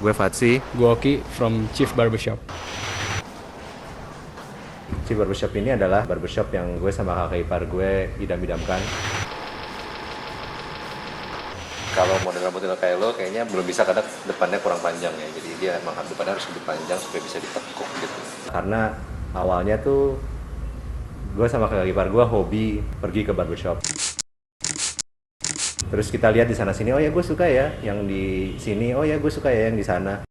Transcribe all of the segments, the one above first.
Gue Fatsi. Gue Oki from Chief Barbershop. Chief Barbershop ini adalah barbershop yang gue sama kakak ipar gue idam-idamkan. Kalau model rambutnya kayak lo, kayaknya belum bisa karena depannya kurang panjang ya. Jadi dia emang depannya harus lebih panjang supaya bisa ditekuk gitu. Karena awalnya tuh gue sama kakak ipar gue hobi pergi ke barbershop. Terus kita lihat di sana sini, oh ya gue suka ya yang di sini, oh ya gue suka ya yang di sana.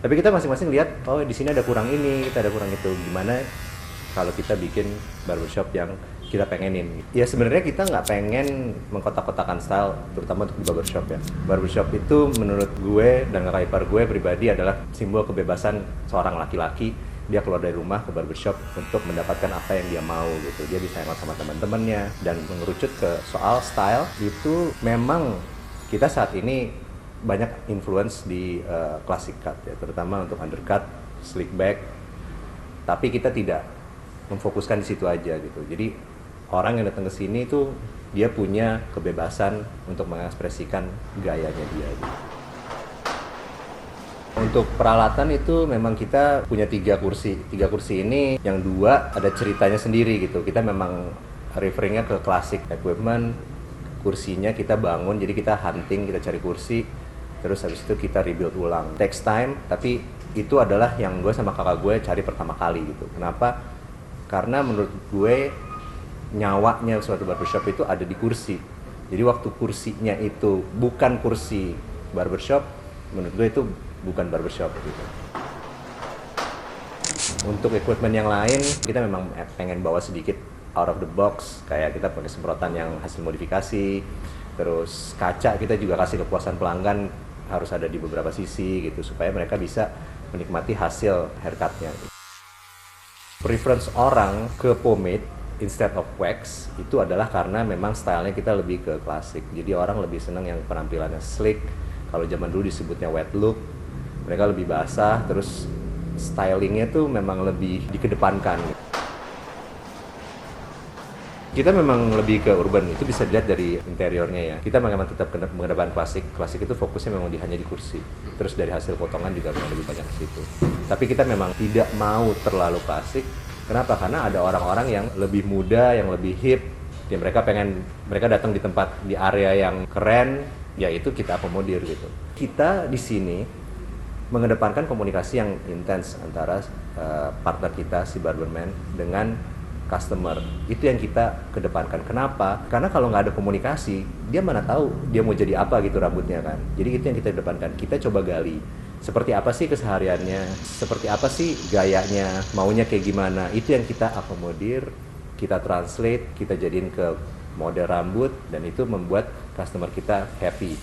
Tapi kita masing-masing lihat, oh di sini ada kurang ini, kita ada kurang itu. Gimana kalau kita bikin barbershop yang kita pengenin? Ya sebenarnya kita nggak pengen mengkotak-kotakan style, terutama untuk di barbershop ya. Barbershop itu menurut gue dan kakak ipar gue pribadi adalah simbol kebebasan seorang laki-laki. Dia keluar dari rumah ke barbershop untuk mendapatkan apa yang dia mau gitu. Dia bisa hangout sama teman-temannya. Dan mengerucut ke soal style, itu memang kita saat ini banyak influence di classic cut ya, terutama untuk undercut, slick back. Tapi kita tidak memfokuskan di situ aja gitu. Jadi orang yang datang ke sini itu dia punya kebebasan untuk mengekspresikan gayanya dia gitu. Untuk peralatan itu memang kita punya 3 kursi. 3 kursi ini yang 2 ada ceritanya sendiri gitu. Kita memang referringnya ke classic equipment. Kursinya kita bangun, jadi kita hunting, kita cari kursi. Terus habis itu kita rebuild ulang. Takes time, tapi itu adalah yang gue sama kakak gue cari pertama kali gitu. Kenapa? Karena menurut gue nyawanya suatu barbershop itu ada di kursi. Jadi waktu kursinya itu bukan kursi barbershop, menurut gue itu bukan barbershop gitu. Untuk equipment yang lain, kita memang pengen bawa sedikit out of the box. Kayak kita pakai semprotan yang hasil modifikasi. Terus kaca kita juga kasih kepuasan pelanggan harus ada di beberapa sisi gitu, supaya mereka bisa menikmati hasil haircutnya. Preference orang ke pomade instead of wax itu adalah karena memang stylenya kita lebih ke klasik. Jadi orang lebih senang yang penampilannya slick. Kalau zaman dulu disebutnya wet look, mereka lebih basah, terus stylingnya tuh memang lebih dikedepankan. Kita memang lebih ke urban, itu bisa dilihat dari interiornya ya. Kita memang tetap mengedepan klasik. Klasik itu fokusnya memang hanya di kursi. Terus dari hasil potongan juga memang lebih banyak ke situ. Tapi kita memang tidak mau terlalu klasik. Kenapa? Karena ada orang-orang yang lebih muda, yang lebih hip. Ya mereka datang di tempat, di area yang keren, ya itu kita akomodir gitu. Kita di sini mengedepankan komunikasi yang intens antara partner kita, si barberman, dengan customer. Itu yang kita kedepankan. Kenapa? Karena kalau nggak ada komunikasi, dia mana tahu dia mau jadi apa gitu rambutnya kan. Jadi itu yang kita kedepankan. Kita coba gali seperti apa sih kesehariannya, seperti apa sih gayanya, maunya kayak gimana. Itu yang kita akomodir, kita translate, kita jadiin ke model rambut, dan itu membuat customer kita happy.